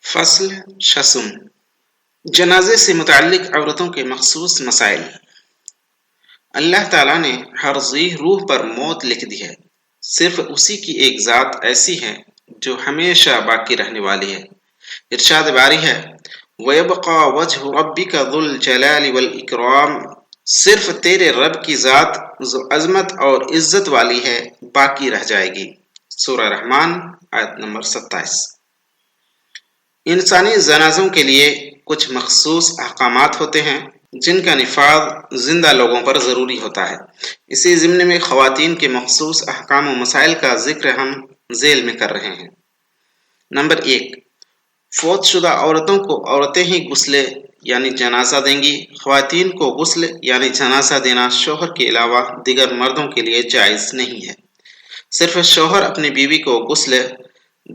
فصل شسم جنازے سے متعلق عورتوں کے مخصوص مسائل۔ اللہ تعالیٰ نے ہر ذی روح پر موت لکھ دی ہے، صرف اسی کی ایک ذات ایسی ہے جو ہمیشہ باقی رہنے والی ہے۔ ارشاد باری ہے وَيَبْقَى وَجْهُ رَبِّكَ ذُو الْجَلَالِ وَالْإِكْرَامِ، صرف تیرے رب کی ذات جو عظمت اور عزت والی ہے باقی رہ جائے گی۔ سورہ رحمان آیت نمبر 27۔ انسانی جنازوں کے لیے کچھ مخصوص احکامات ہوتے ہیں جن کا نفاذ زندہ لوگوں پر ضروری ہوتا ہے۔ اسی ضمن میں خواتین کے مخصوص احکام و مسائل کا ذکر ہم ذیل میں کر رہے ہیں۔ نمبر 1، فوت شدہ عورتوں کو عورتیں ہی غسل یعنی جنازہ دیں گی۔ خواتین کو غسل یعنی جنازہ دینا شوہر کے علاوہ دیگر مردوں کے لیے جائز نہیں ہے۔ صرف شوہر اپنی بیوی کو غسل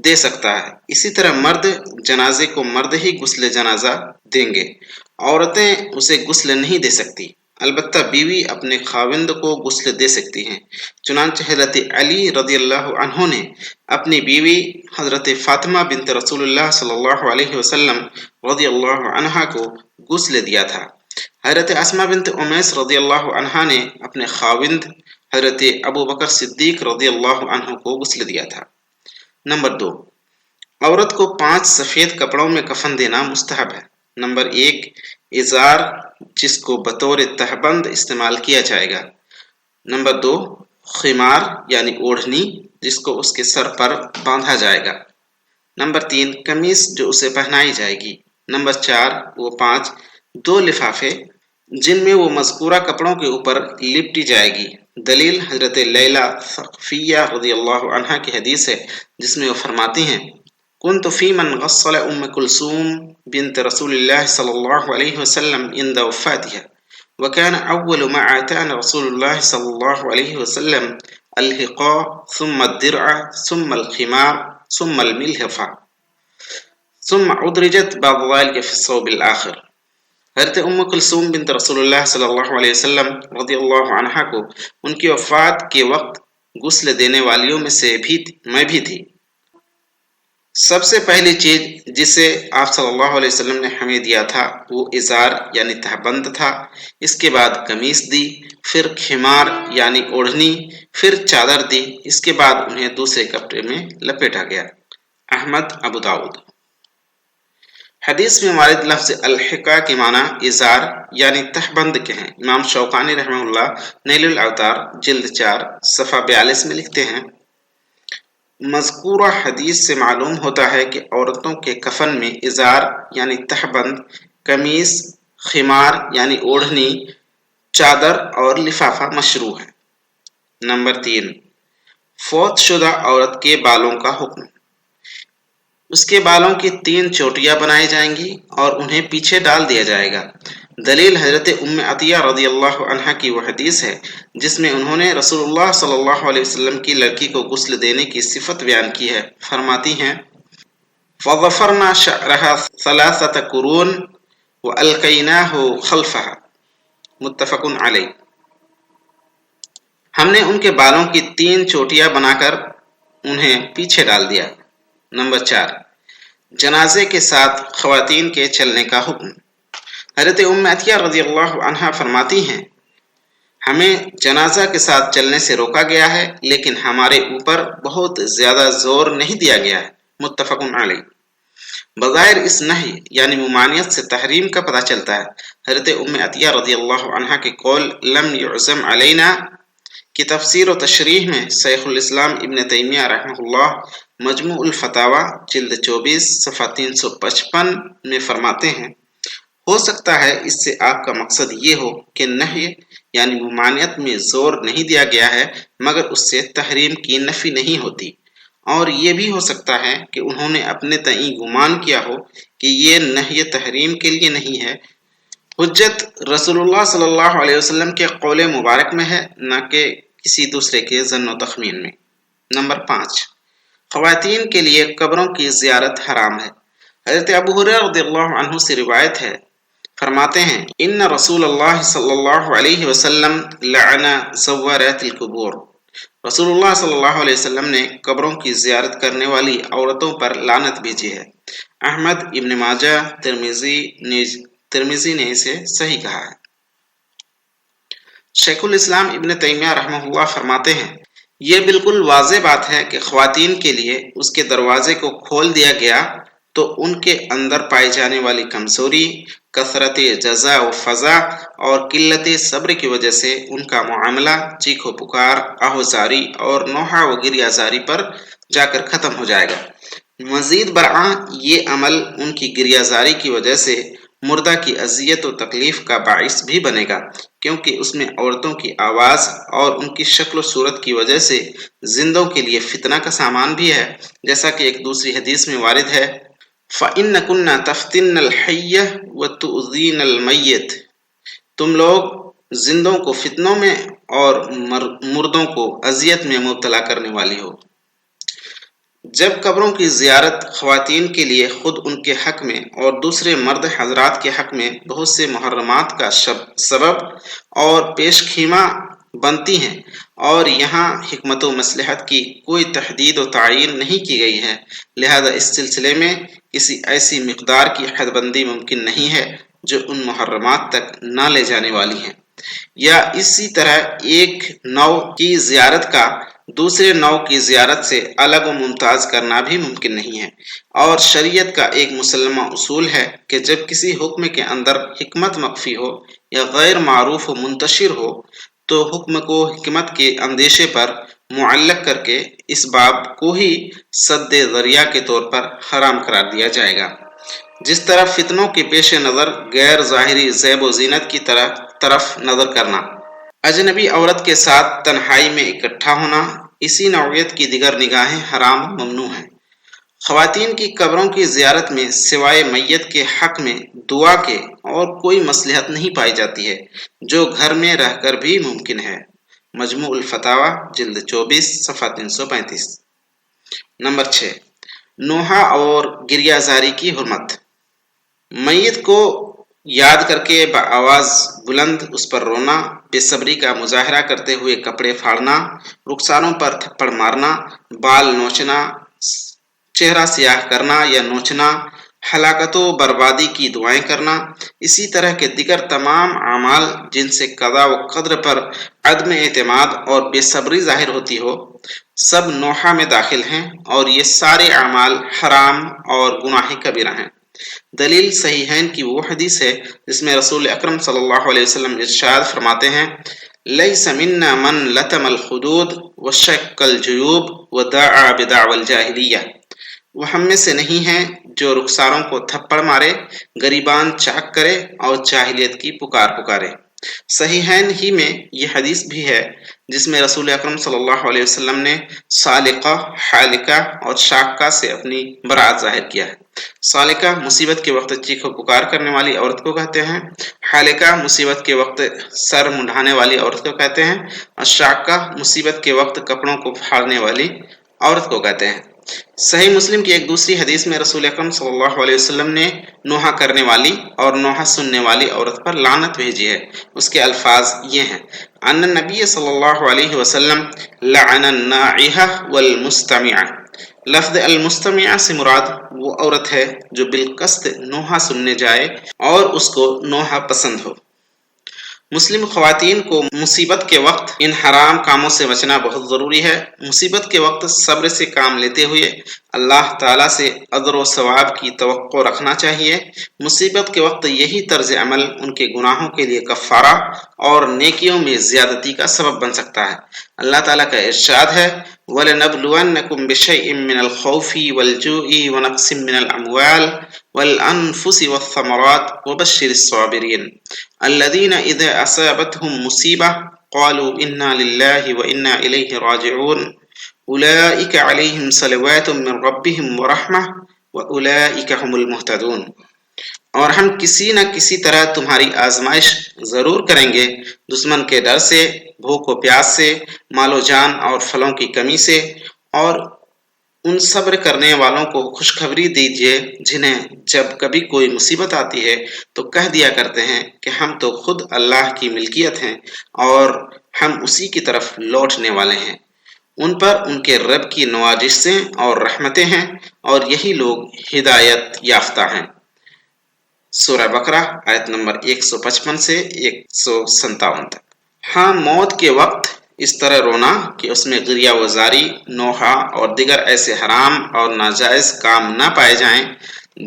دے سکتا ہے، اسی طرح مرد جنازے کو مرد ہی غسل جنازہ دیں گے، عورتیں اسے غسل نہیں دے سکتی، البتہ بیوی اپنے خاوند کو غسل دے سکتی ہیں۔ چنانچہ حضرت علی رضی اللہ عنہ نے اپنی بیوی حضرت فاطمہ بنت رسول اللہ صلی اللہ علیہ وسلم رضی اللہ عنہ کو غسل دیا تھا۔ حضرت اسماء بنت امیس رضی اللہ عنہ نے اپنے خاوند حضرت ابو بکر صدیق رضی اللہ عنہ کو غسل دیا تھا۔ نمبر 2، عورت کو 5 سفید کپڑوں میں کفن دینا مستحب ہے۔ نمبر 1، ازار جس کو بطور تہبند استعمال کیا جائے گا۔ نمبر 2، خمار یعنی اوڑھنی جس کو اس کے سر پر باندھا جائے گا۔ نمبر 3، قمیص جو اسے پہنائی جائے گی۔ نمبر 4 و 5، 2 لفافے جن میں وہ مذکورہ کپڑوں کے اوپر لپٹی جائے گی۔ دلیل حضرت لیلہ ثقفیہ رضی اللہ عنہ کی حدیث ہے جس میں وہ فرماتی ہیں كنت في من غسل كلثوم بنت رسول الله صلى الله عليه وسلم عند وفاتها وكان أول ما أتانا رسول الله صلى الله عليه وسلم الحقاء ثم الدرع ثم الخمار ثم الملحفة ثم أدرجت بعد ذلك في الصوب الآخر۔ حضرت کلثوم بنت رسول اللہ صلی اللہ علیہ وسلم رضی اللہ عنہ کو ان کی وفات کے وقت غسل دینے والیوں میں سے میں بھی تھی۔ سب سے پہلی چیز جسے آپ صلی اللہ علیہ وسلم نے ہمیں دیا تھا وہ ازار یعنی تہبند تھا، اس کے بعد قمیص دی، پھر خمار یعنی اوڑھنی، پھر چادر دی، اس کے بعد انہیں دوسرے کپڑے میں لپیٹا گیا۔ احمد ابو داؤد۔ حدیث میں وارد لفظ الحقا کے معنی ازار یعنی تہبند کے ہیں۔ امام شوکانی رحمہ اللہ نیل الاوتار جلد 4 صفحہ 42 میں لکھتے ہیں مذکورہ حدیث سے معلوم ہوتا ہے کہ عورتوں کے کفن میں ازار یعنی تہبند، قمیص، خمار یعنی اوڑھنی، چادر اور لفافہ مشروع ہے۔ نمبر 3، فوت شدہ عورت کے بالوں کا حکم۔ اس کے بالوں کی 3 چوٹیاں بنائی جائیں گی اور انہیں پیچھے ڈال دیا جائے گا۔ دلیل حضرت ام عطیہ رضی اللہ عنہ کی وہ حدیث ہے جس میں انہوں نے رسول اللہ صلی اللہ علیہ وسلم کی لڑکی کو غسل دینے کی صفت بیان کی ہے۔ فرماتی ہیں فَظَفَرْنَا شَعْرَهَا 3 قُرُونٍ وَأَلْقَيْنَاهُ خَلْفَهَا متفق علیہ۔ ہم نے ان کے بالوں کی 3 چوٹیاں بنا کر انہیں پیچھے ڈال دیا۔ نمبر 4، جنازے کے ساتھ خواتین کے چلنے کا حکم۔ حضرت ام عطیہ رضی اللہ عنہ فرماتی ہیں ہمیں جنازہ کے ساتھ چلنے سے روکا گیا ہے لیکن ہمارے اوپر بہت زیادہ زور نہیں دیا گیا ہے۔ متفق علیہ۔ بظاہر اس نہی یعنی ممانعت سے تحریم کا پتہ چلتا ہے۔ حضرت ام عطیہ رضی اللہ عنہ کے قول لم یعزم علینا کی تفسیر و تشریح میں شیخ الاسلام ابن تیمیہ رحمہ اللہ مجموع الفتاوی جلد 24 صفحہ 355 میں فرماتے ہیں ہو سکتا ہے اس سے آپ کا مقصد یہ ہو کہ نہی یعنی ممانعت میں زور نہیں دیا گیا ہے مگر اس سے تحریم کی نفی نہیں ہوتی، اور یہ بھی ہو سکتا ہے کہ انہوں نے اپنے تئیں گمان کیا ہو کہ یہ نہی تحریم کے لیے نہیں ہے۔ حجت رسول اللہ صلی اللہ علیہ وسلم کے قول مبارک میں ہے نہ کہ کسی دوسرے کے ظن و تخمین میں۔ نمبر 5، خواتین کے لیے قبروں کی زیارت حرام ہے۔ حضرت ابو ہریرہ رضی اللہ عنہ سے روایت ہے فرماتے ہیں ان رسول اللہ صلی اللہ علیہ وسلم لعن زوارات القبور، رسول اللہ صلی اللہ علیہ وسلم نے قبروں کی زیارت کرنے والی عورتوں پر لعنت بھیجی ہے۔ احمد، ابن ماجہ، ترمذی نے اسے صحیح کہا ہے۔ شیخ الاسلام ابن تیمیہ رحمہ اللہ فرماتے ہیں، یہ بالکل واضح بات ہے کہ خواتین کے لیے اس کے دروازے کو کھول دیا گیا تو ان کے اندر پائی جانے والی کمزوری، کثرت جزا و فضا اور قلت صبر کی وجہ سے ان کا معاملہ چیخ و پکار، آہوزاری اور نوحہ و گریہ زاری پر جا کر ختم ہو جائے گا۔ مزید برآں یہ عمل ان کی گریہ زاری کی وجہ سے مردہ کی اذیت و تکلیف کا باعث بھی بنے گا، کیونکہ اس میں عورتوں کی آواز اور ان کی شکل و صورت کی وجہ سے زندوں کے لیے فتنہ کا سامان بھی ہے، جیسا کہ ایک دوسری حدیث میں وارد ہے، فَإِنَّكُنَّ تَفْتِنَّ الْحَيَّ وَتُؤْذِينَ الْمَيِّتَ، تم لوگ زندوں کو فتنوں میں اور مردوں کو اذیت میں مبتلا کرنے والی ہو۔ جب قبروں کی زیارت خواتین کے لیے خود ان کے حق میں اور دوسرے مرد حضرات کے حق میں بہت سے محرمات کا سبب اور پیش خیمہ بنتی ہیں، اور یہاں حکمت و مصلحت کی کوئی تحدید و تعین نہیں کی گئی ہے، لہذا اس سلسلے میں کسی ایسی مقدار کی حد بندی ممکن نہیں ہے جو ان محرمات تک نہ لے جانے والی ہیں، یا اسی طرح ایک نوع کی زیارت کا دوسرے نوع کی زیارت سے الگ و ممتاز کرنا بھی ممکن نہیں ہے۔ اور شریعت کا ایک مسلمہ اصول ہے کہ جب کسی حکم کے اندر حکمت مخفی ہو یا غیر معروف و منتشر ہو تو حکم کو حکمت کے اندیشے پر معلق کر کے اس باب کو ہی سد ذریعہ کے طور پر حرام قرار دیا جائے گا۔ جس طرح فتنوں کے پیش نظر غیر ظاہری زیب و زینت کی طرف نظر کرنا، اجنبی عورت کے ساتھ تنہائی میں اکٹھا ہونا، اسی نوعیت کی دیگر نگاہیں حرام ممنوع ہیں۔ خواتین کی قبروں کی زیارت میں سوائے میت کے حق میں دعا کے اور کوئی مصلحت نہیں پائی جاتی ہے، جو گھر میں رہ کر بھی ممکن ہے۔ مجموع الفتاوی جلد 24 صفحہ 335۔ نمبر 6، نوحہ اور گریہ زاری کی حرمت۔ میت کو یاد کر کے بآواز بلند اس پر رونا، بے صبری کا مظاہرہ کرتے ہوئے کپڑے پھاڑنا، رخساروں پر تھپڑ مارنا، بال نوچنا، چہرہ سیاہ کرنا یا نوچنا، ہلاکت و بربادی کی دعائیں کرنا، اسی طرح کے دیگر تمام اعمال جن سے قضا و قدر پر عدم اعتماد اور بے صبری ظاہر ہوتی ہو، سب نوحہ میں داخل ہیں، اور یہ سارے اعمال حرام اور گناہ کبیرہ ہیں۔ دلیل صحیحین کی وہ حدیث ہے جس میں رسول اکرم صلی اللہ علیہ وسلم ارشاد فرماتے ہیں، لیس منا من لطم الخدود وشق الجیوب ودعا بدعوى الجاہلیہ، وہ ہم میں سے نہیں ہیں جو رخساروں کو تھپڑ مارے، گریبان چاک کرے اور جاہلیت کی پکارے۔ صحیحین ہی میں یہ حدیث بھی ہے جس میں رسول اکرم صلی اللہ علیہ وسلم نے سالقہ، حالقہ اور شاقہ سے اپنی برات ظاہر کیا ہے۔ سالقہ مصیبت کے وقت چیخ و پکار کرنے والی عورت کو کہتے ہیں، حالقہ مصیبت کے وقت سر منڈھانے والی عورت کو کہتے ہیں، اور شاقہ مصیبت کے وقت کپڑوں کو پھاڑنے والی عورت کو کہتے ہیں۔ صحیح مسلم کی ایک دوسری حدیث میں رسول اکرم صلی اللہ علیہ وسلم نے نوحہ کرنے والی اور نوحہ سننے والی عورت پر لعنت بھیجی ہے۔ اس کے الفاظ یہ ہیں، ان النبی صلی اللہ علیہ وسلم لعن الناعحہ والمستمعہ۔ لفظ المستمعہ سے مراد وہ عورت ہے جو بالقصد نوحہ سننے جائے اور اس کو نوحہ پسند ہو۔ مسلم خواتین کو مصیبت کے وقت ان حرام کاموں سے بچنا بہت ضروری ہے۔ مصیبت کے وقت صبر سے کام لیتے ہوئے اللہ تعالیٰ سے اجر و ثواب کی توقع رکھنا چاہیے۔ مصیبت کے وقت یہی طرز عمل ان کے گناہوں کے لیے کفارہ اور نیکیوں میں زیادتی کا سبب بن سکتا ہے۔ اللہ تعالیٰ کا ارشاد ہے، وَلَنَبْلُوَنَّكُمْ بِشَيْءٍ مِّنَ الْخَوْفِ وَالْجُوعِ وَنَقْصٍ مِّنَ الْأَمْوَالِ وَالْأَنفُسِ وَالثَّمَرَاتِ وَبَشِّرِ الصَّابِرِينَ الَّذِينَ إِذَا أَصَابَتْهُمْ مُصِيبَةٌ قَالُوا إِنَّا لِلَّهِ وَإِنَّا إِلَيْهِ رَاجِعُونَ أُولَئِكَ عَلَيْهِمْ صَلَوَاتٌ مِّن رَّبِّهِمْ وَرَحْمَةٌ وَأُولَئِكَ هُمُ الْمُهْتَدُونَ۔ اور ہم کسی نہ کسی طرح تمہاری آزمائش ضرور کریں گے، دشمن کے ڈر سے، بھوک و پیاس سے، مال و جان اور پھلوں کی کمی سے، اور ان صبر کرنے والوں کو خوشخبری دیجیے جنہیں جب کبھی کوئی مصیبت آتی ہے تو کہہ دیا کرتے ہیں کہ ہم تو خود اللہ کی ملکیت ہیں اور ہم اسی کی طرف لوٹنے والے ہیں۔ ان پر ان کے رب کی نوازشیں اور رحمتیں ہیں، اور یہی لوگ ہدایت یافتہ ہیں۔ سورہ بقرہ آیت نمبر 155 سے 157 تک۔ ہاں، موت کے وقت اس طرح رونا کہ اس میں غریہ وزاری، نوحہ اور دیگر ایسے حرام اور ناجائز کام نہ پائے جائیں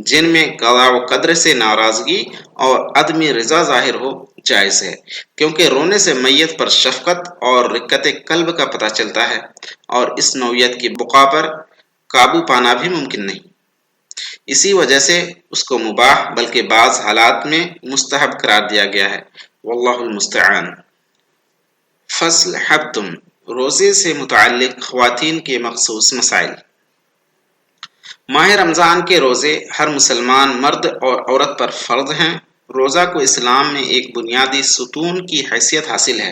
جن میں قضا و قدر سے ناراضگی اور عدم رضا ظاہر ہو، جائز ہے، کیونکہ رونے سے میت پر شفقت اور رقت قلب کا پتہ چلتا ہے، اور اس نوعیت کی بقا پر قابو پانا بھی ممکن نہیں۔ اسی وجہ سے اس کو مباح بلکہ بعض حالات میں مستحب قرار دیا گیا ہے، واللہ المستعان۔ فصل حدم، روزے سے متعلق خواتین کے مخصوص مسائل۔ ماہ رمضان کے روزے ہر مسلمان مرد اور عورت پر فرض ہیں۔ روزہ کو اسلام میں ایک بنیادی ستون کی حیثیت حاصل ہے۔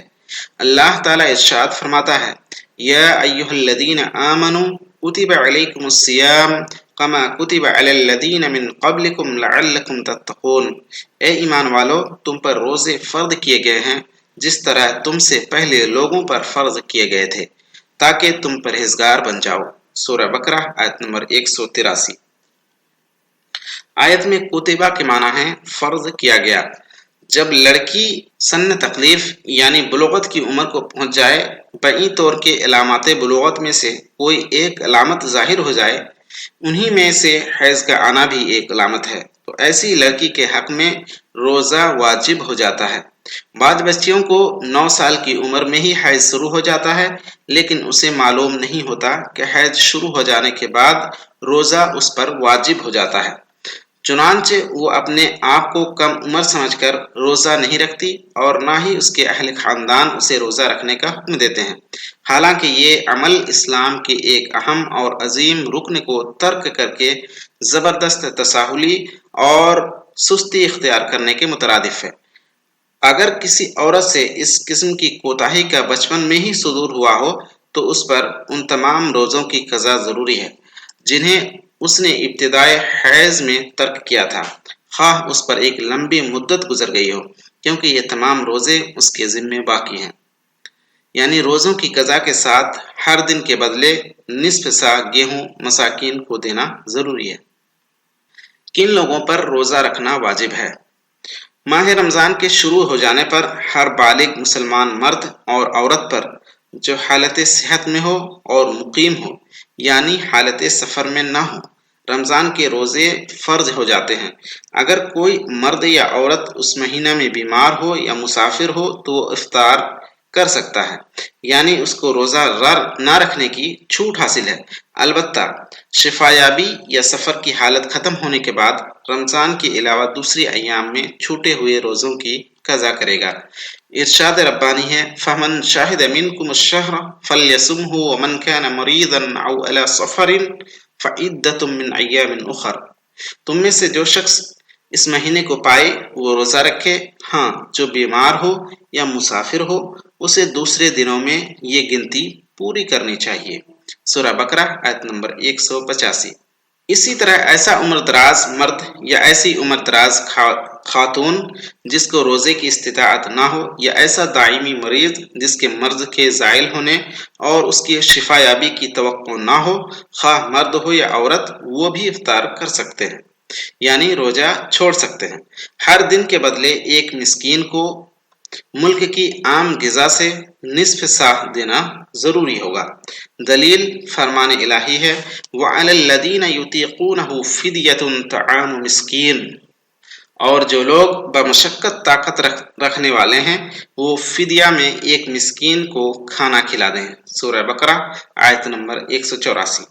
اللہ تعالیٰ ارشاد فرماتا ہے، یا ایھا الذین آمنوا کتب علیکم الصیام کما کتب علی الذین من قبلکم لعلکم تتقون۔ اے ایمان والو، تم پر روزے فرض کیے گئے ہیں جس طرح تم سے پہلے لوگوں پر فرض کیے گئے تھے تاکہ تم پرہیزگار بن جاؤ۔ سورہ بقرہ آیت نمبر 183۔ آیت میں کتبہ کے معنی ہے فرض کیا گیا۔ جب لڑکی سن تکلیف یعنی بلوغت کی عمر کو پہنچ جائے، بعین طور کے علامات بلوغت میں سے کوئی ایک علامت ظاہر ہو جائے، انہی میں سے حیض کا آنا بھی ایک علامت ہے، تو ایسی لڑکی کے حق میں روزہ واجب ہو جاتا ہے۔ بعض بچیوں کو 9 سال کی عمر میں ہی حیض شروع ہو جاتا ہے، لیکن اسے معلوم نہیں ہوتا کہ حیض شروع ہو جانے کے بعد روزہ اس پر واجب ہو جاتا ہے، چنانچہ وہ اپنے آپ کو کم عمر سمجھ کر روزہ نہیں رکھتی، اور نہ ہی اس کے اہل خاندان اسے روزہ رکھنے کا حکم دیتے ہیں، حالانکہ یہ عمل اسلام کے ایک اہم اور عظیم رکن کو ترک کر کے زبردست تساہلی اور سستی اختیار کرنے کے مترادف ہے۔ اگر کسی عورت سے اس قسم کی کوتاہی کا بچپن میں ہی صدور ہوا ہو تو اس پر ان تمام روزوں کی قضا ضروری ہے جنہیں اس نے ابتدائے حیض میں ترک کیا تھا، خواہ اس پر ایک لمبی مدت گزر گئی ہو، کیونکہ یہ تمام روزے اس کے ذمے باقی ہیں۔ یعنی روزوں کی قضا کے ساتھ ہر دن کے بدلے نصف سا گیہوں مساکین کو دینا ضروری ہے۔ کن لوگوں پر روزہ رکھنا واجب ہے؟ ماہ رمضان کے شروع ہو جانے پر ہر بالغ مسلمان مرد اور عورت پر جو حالت صحت میں ہو اور مقیم ہو، یعنی حالت سفر میں نہ ہو، رمضان کے روزے فرض ہو جاتے ہیں۔ اگر کوئی مرد یا عورت اس مہینہ میں بیمار ہو یا مسافر ہو تو وہ افطار کر سکتا ہے، یعنی اس کو روزہ نہ رکھنے کی چھوٹ حاصل ہے، البتہ شفایابی یا سفر کی حالت ختم ہونے کے بعد رمضان کے علاوہ دوسری ایام میں چھوٹے ہوئے روزوں کی قضا کرے گا۔ ارشاد ربانی ہے، فَمَنْ شَهِدَ مِنْكُمُ الشَّهْرَ فَلْيَصُمْهُ وَمَنْ كَانَ مَرِيضًا أَوْ عَلَى سَفَرٍ فَعِدَّةٌ مِّنْ أَيَّامٍ أُخَرَ۔ تم میں سے جو شخص اس مہینے کو پائے وہ روزہ رکھے، ہاں جو بیمار ہو یا مسافر ہو اسے دوسرے دنوں میں یہ گنتی پوری کرنی چاہیے۔ سورہ بقرہ آیت نمبر 185۔ اسی طرح ایسا عمر دراز مرد یا ایسی عمر دراز خاتون جس کو روزے کی استطاعت نہ ہو، یا ایسا دائمی مریض جس کے مرض کے زائل ہونے اور اس کی شفا یابی کی توقع نہ ہو، خواہ مرد ہو یا عورت، وہ بھی افطار کر سکتے ہیں، یعنی روزہ چھوڑ سکتے ہیں۔ ہر دن کے بدلے ایک مسکین کو ملک کی عام غذا سے نصف ساہ دینا ضروری ہوگا۔ دلیل فرمان الہی ہے، وَعَلَى الَّذِينَ يُطِيقُونَهُ فِدْيَةٌ طَعَامُ مِسْكِينٍ، اور جو لوگ بمشقت طاقت رکھنے والے ہیں وہ فدیہ میں ایک مسکین کو کھانا کھلا دیں۔ سورہ بقرہ آیت نمبر 184۔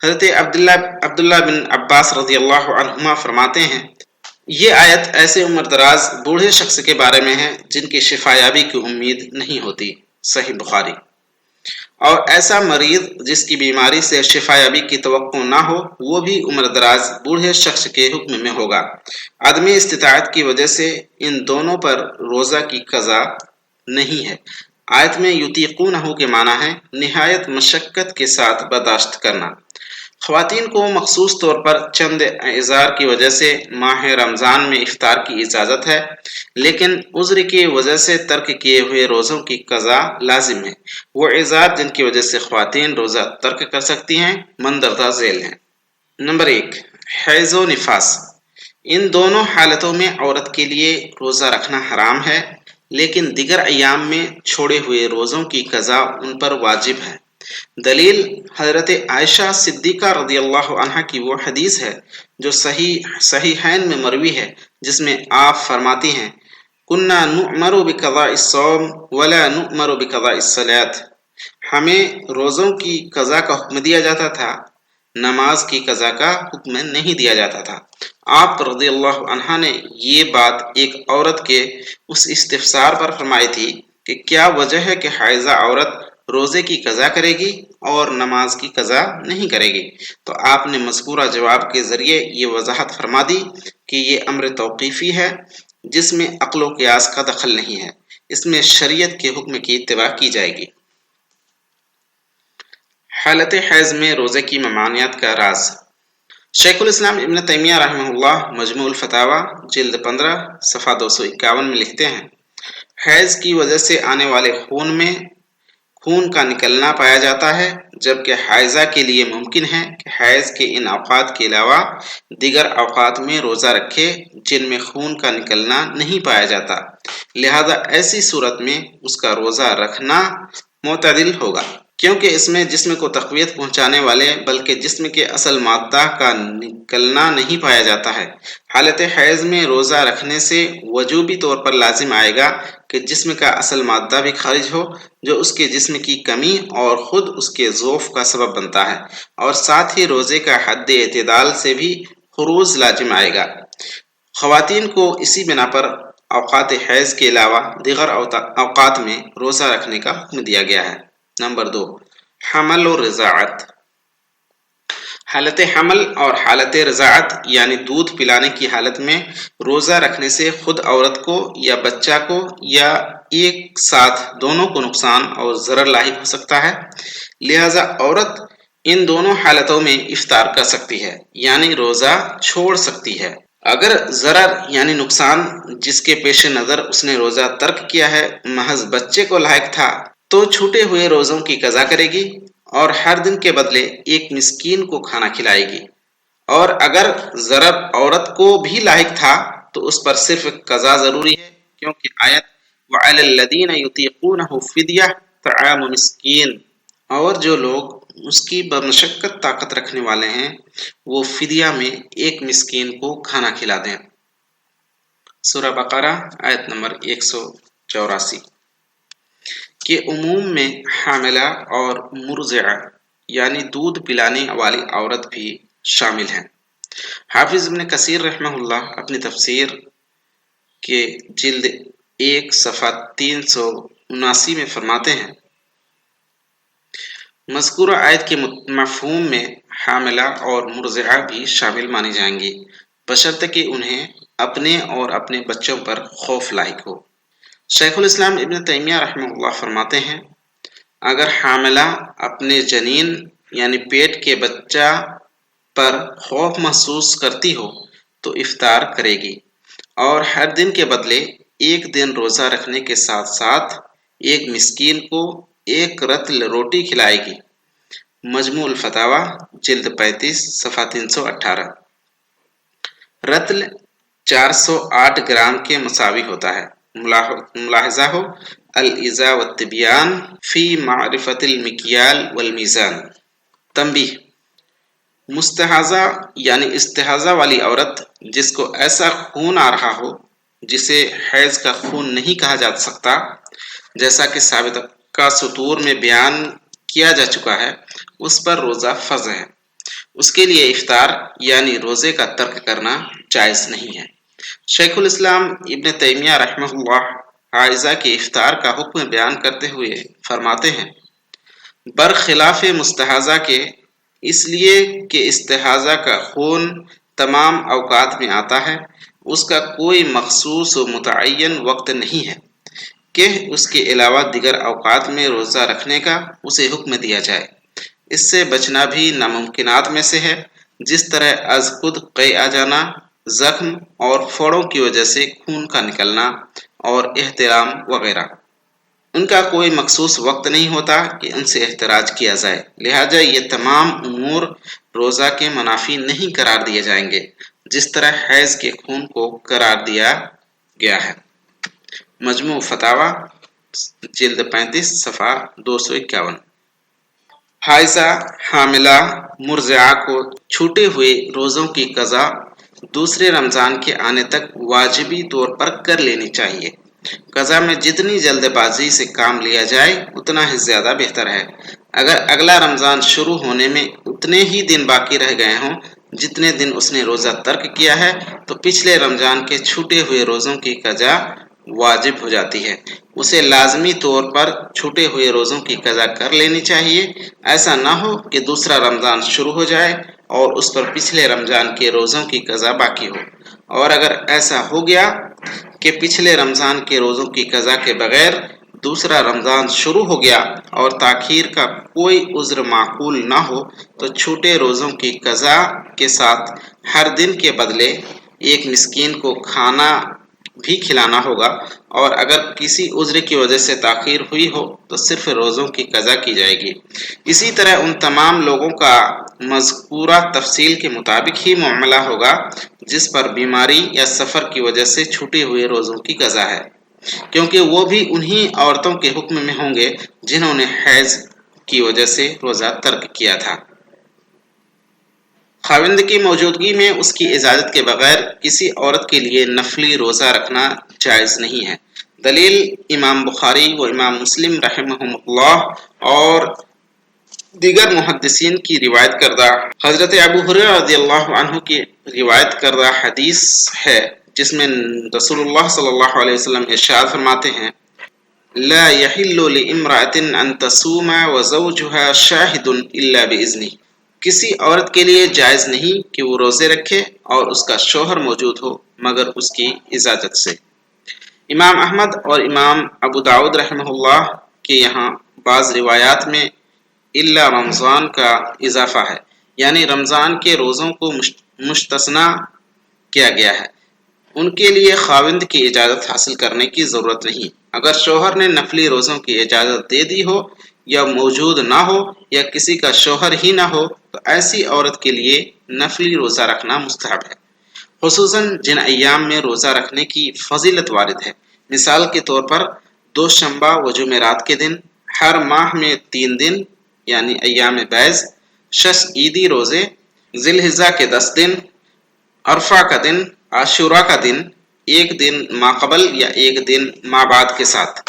حضرت عبداللہ بن عباس رضی اللہ عنہما فرماتے ہیں، یہ آیت ایسے عمر دراز بوڑھے شخص کے بارے میں ہے جن کی شفا یابی کی امید نہیں ہوتی، صحیح بخاری۔ اور ایسا مریض جس کی بیماری سے شفا یابی کی توقع نہ ہو وہ بھی عمر دراز بوڑھے شخص کے حکم میں ہوگا۔ عدم استطاعت کی وجہ سے ان دونوں پر روزہ کی قضا نہیں ہے۔ آیت میں یطیقونہ کے معنی ہے نہایت مشقت کے ساتھ برداشت کرنا۔ خواتین کو مخصوص طور پر چند اعذار کی وجہ سے ماہ رمضان میں افطار کی اجازت ہے، لیکن عذر کی وجہ سے ترک کیے ہوئے روزوں کی قضا لازم ہے۔ وہ اعذار جن کی وجہ سے خواتین روزہ ترک کر سکتی ہیں مندرجہ ذیل ہیں۔ نمبر 1، حیض و نفاس۔ ان دونوں حالتوں میں عورت کے لیے روزہ رکھنا حرام ہے، لیکن دیگر ایام میں چھوڑے ہوئے روزوں کی قضا ان پر واجب ہے۔ دلیل حضرت عائشہ صدیقہ رضی اللہ عنہ کی وہ حدیث ہے جو صحیحین میں مروی ہے، جس میں آپ فرماتی ہیں کنّا نؤمر بقضاء الصوم ولا نؤمر بقضاء الصلاۃ، ہمیں روزوں کی قضا کا حکم دیا جاتا تھا، نماز کی قضا کا حکم نہیں دیا جاتا تھا۔ آپ رضی اللہ عنہ نے یہ بات ایک عورت کے اس استفسار پر فرمائی تھی کہ کیا وجہ ہے کہ حائضہ عورت روزے کی قضا کرے گی اور نماز کی قضا نہیں کرے گی، تو آپ نے مذکورہ جواب کے ذریعے یہ وضاحت فرما دی کہ یہ امر توقیفی ہے جس میں عقل و قیاس کا دخل نہیں ہے، اس میں شریعت کے حکم کی اتباع کی جائے گی۔ حالت حیض میں روزے کی ممانعت کا راز۔ شیخ الاسلام ابن تیمیہ رحمہ اللہ مجموع الفتاوی جلد 15 صفحہ 251 میں لکھتے ہیں، حیض کی وجہ سے آنے والے خون کا نکلنا پایا جاتا ہے، جبکہ حائضہ کے لیے ممکن ہے کہ حیض کے ان اوقات کے علاوہ دیگر اوقات میں روزہ رکھے جن میں خون کا نکلنا نہیں پایا جاتا، لہذا ایسی صورت میں اس کا روزہ رکھنا معتدل ہوگا، کیونکہ اس میں جسم کو تقویت پہنچانے والے بلکہ جسم کے اصل مادہ کا نکلنا نہیں پایا جاتا ہے۔ حالت حیض میں روزہ رکھنے سے وجوبی طور پر لازم آئے گا کہ جسم کا اصل مادہ بھی خارج ہو جو اس کے جسم کی کمی اور خود اس کے ضعف کا سبب بنتا ہے، اور ساتھ ہی روزے کا حد اعتدال سے بھی خروج لازم آئے گا۔ خواتین کو اسی بنا پر اوقات حیض کے علاوہ دیگر اوقات میں روزہ رکھنے کا حکم دیا گیا ہے۔ نمبر 2، حمل و رضاعت۔ حالت حمل اور حالت رضاعت یعنی دودھ پلانے کی حالت میں روزہ رکھنے سے خود عورت کو یا بچہ کو یا ایک ساتھ دونوں کو نقصان اور ضرر لاحق ہو سکتا ہے، لہذا عورت ان دونوں حالتوں میں افطار کر سکتی ہے، یعنی روزہ چھوڑ سکتی ہے۔ اگر ضرر یعنی نقصان جس کے پیش نظر اس نے روزہ ترک کیا ہے محض بچے کو لاحق تھا تو چھوٹے ہوئے روزوں کی قضا کرے گی اور ہر دن کے بدلے ایک مسکین کو کھانا کھلائے گی، اور اگر ضرر عورت کو بھی لاحق تھا تو اس پر صرف قضا ضروری ہے، کیونکہ آیت وَعَلَى الَّذِينَ يُطِيقُونَهُ فِدْيَةٌ طَعَامُ مِسْكِينٍ، اور جو لوگ اس کی بمشقت طاقت رکھنے والے ہیں وہ فدیہ میں ایک مسکین کو کھانا کھلا دیں۔ سورہ بقرہ آیت نمبر 184 کے عموم میں حاملہ اور مرضعہ یعنی دودھ پلانے والی عورت بھی شامل ہیں۔ حافظ ابن کثیر رحمہ اللہ اپنی تفسیر کے جلد 1 صفحہ 379 میں فرماتے ہیں، مذکورہ آیت کے مفہوم میں حاملہ اور مرضعہ بھی شامل مانی جائیں گی، بشرطے کہ انہیں اپنے اور اپنے بچوں پر خوف لاحق ہو۔ شیخ الاسلام ابن تیمیہ رحمہ اللہ فرماتے ہیں، اگر حاملہ اپنے جنین یعنی پیٹ کے بچہ پر خوف محسوس کرتی ہو تو افطار کرے گی اور ہر دن کے بدلے ایک دن روزہ رکھنے کے ساتھ ساتھ ایک مسکین کو ایک رطل روٹی کھلائے گی۔ مجموع الفتاوی جلد 35 صفحہ 318۔ رطل 408 گرام کے مساوی ہوتا ہے۔ ملاحظہ ہو الإذاء والتبیان فی معرفت المکیال والمیزان۔ تنبیہ، مستحاضہ یعنی استحاضہ والی عورت جس کو ایسا خون آ رہا ہو جسے حیض کا خون نہیں کہا جا سکتا، جیسا کہ سابقہ سطور میں بیان کیا جا چکا ہے، اس پر روزہ فرض ہے، اس کے لیے افطار یعنی روزے کا ترک کرنا جائز نہیں ہے۔ شیخ الاسلام ابن تیمیہ رحمہ اللہ حائضہ کے افطار کا حکم بیان کرتے ہوئے فرماتے ہیں، برخلاف مستحاضہ کے، اس لیے کہ استحاضہ کا خون تمام اوقات میں آتا ہے، اس کا کوئی مخصوص و متعین وقت نہیں ہے کہ اس کے علاوہ دیگر اوقات میں روزہ رکھنے کا اسے حکم دیا جائے۔ اس سے بچنا بھی ناممکنات میں سے ہے، جس طرح از خود قے آ جانا، زخم اور پھوڑوں کی وجہ سے خون کا نکلنا اور احتلام وغیرہ۔ ان کا کوئی مخصوص وقت نہیں ہوتا کہ ان سے احتراج کیا جائے، لہٰذا یہ تمام امور روزہ کے منافی نہیں قرار دیے جائیں گے جس طرح حیض کے خون کو قرار دیا گیا ہے۔ مجموع فتاوی جلد 35 صفحہ 251۔ حائضہ، حاملہ، مرضعہ کو چھوٹے ہوئے روزوں کی قضا دوسرے رمضان کے آنے تک واجبی طور پر کر لینی چاہیے۔ قضا میں جتنی جلد بازی سے کام لیا جائے اتنا ہی زیادہ بہتر ہے۔ اگر اگلا رمضان شروع ہونے میں اتنے ہی دن باقی رہ گئے ہوں جتنے دن اس نے روزہ ترک کیا ہے تو پچھلے رمضان کے چھوٹے ہوئے روزوں کی قضا واجب ہو جاتی ہے۔ اسے لازمی طور پر چھوٹے ہوئے روزوں کی قضا کر لینی چاہیے۔ ایسا نہ ہو کہ دوسرا رمضان شروع ہو جائے اور اس پر پچھلے رمضان کے روزوں کی قضا باقی ہو، اور اگر ایسا ہو گیا کہ پچھلے رمضان کے روزوں کی قضا کے بغیر دوسرا رمضان شروع ہو گیا اور تاخیر کا کوئی عذر معقول نہ ہو تو چھوٹے روزوں کی قضا کے ساتھ ہر دن کے بدلے ایک مسکین کو کھانا بھی کھلانا ہوگا، اور اگر کسی عذر کی وجہ سے تاخیر ہوئی ہو تو صرف روزوں کی قضا کی جائے گی۔ اسی طرح ان تمام لوگوں کا مذکورہ تفصیل کے مطابق ہی معاملہ ہوگا جس پر بیماری یا سفر کی وجہ سے چھوٹے ہوئے روزوں کی قضا ہے، کیونکہ وہ بھی انہی عورتوں کے حکم میں ہوں گے جنہوں نے حیض کی وجہ سے روزہ ترک کیا تھا۔ خاوند کی موجودگی میں اس کی اجازت کے بغیر کسی عورت کے لیے نفلی روزہ رکھنا جائز نہیں ہے۔ دلیل امام بخاری و امام مسلم رحمہم اللہ اور دیگر محدثین کی روایت کردہ حضرت ابو ہریرہ رضی اللہ عنہ کی روایت کردہ حدیث ہے جس میں رسول اللہ صلی اللہ علیہ وسلم ارشاد فرماتے ہیں: لا يحل لامرأة ان تصوم وزوجها شاهد الا باذنه۔ کسی عورت کے لیے جائز نہیں کہ وہ روزے رکھے اور اس کا شوہر موجود ہو مگر اس کی اجازت سے۔ امام احمد اور امام ابو داؤد رحمہ اللہ کے یہاں بعض روایات میں الا رمضان کا اضافہ ہے، یعنی رمضان کے روزوں کو مستثنی کیا گیا ہے۔ ان کے لیے خاوند کی اجازت حاصل کرنے کی ضرورت نہیں۔ اگر شوہر نے نفلی روزوں کی اجازت دے دی ہو یا موجود نہ ہو یا کسی کا شوہر ہی نہ ہو تو ایسی عورت کے لیے نفلی روزہ رکھنا مستحب ہے، خصوصاً جن ایام میں روزہ رکھنے کی فضیلت وارد ہے۔ مثال کے طور پر دوشنبہ و جمعرات کے دن، ہر ماہ میں 3 دن یعنی ایام بیض، 6 عیدی روزے، ذی الحجہ کے 10 دن، عرفہ کا دن، عاشوراء کا دن، 1 دن ما قبل یا 1 دن ما بعد کے ساتھ۔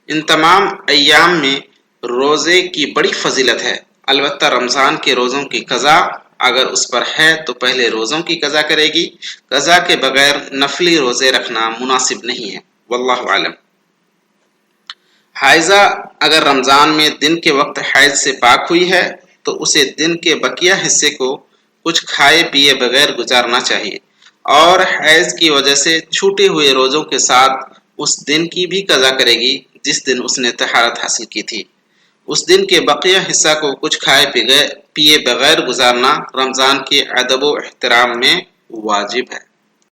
ان تمام ایام میں روزے کی بڑی فضیلت ہے۔ البتہ رمضان کے روزوں کی قضا اگر اس پر ہے تو پہلے روزوں کی قضا کرے گی۔ قضا کے بغیر نفلی روزے رکھنا مناسب نہیں ہے، واللہ اعلم۔ حائضہ اگر رمضان میں دن کے وقت حیض سے پاک ہوئی ہے تو اسے دن کے بقیہ حصے کو کچھ کھائے پیے بغیر گزارنا چاہیے، اور حیض کی وجہ سے چھوٹے ہوئے روزوں کے ساتھ اس دن کی بھی قضا کرے گی جس دن اس نے طہارت حاصل کی تھی۔ اس دن کے بقیہ حصہ کو کچھ کھائے پیے بغیر گزارنا رمضان کے ادب و احترام میں واجب ہے۔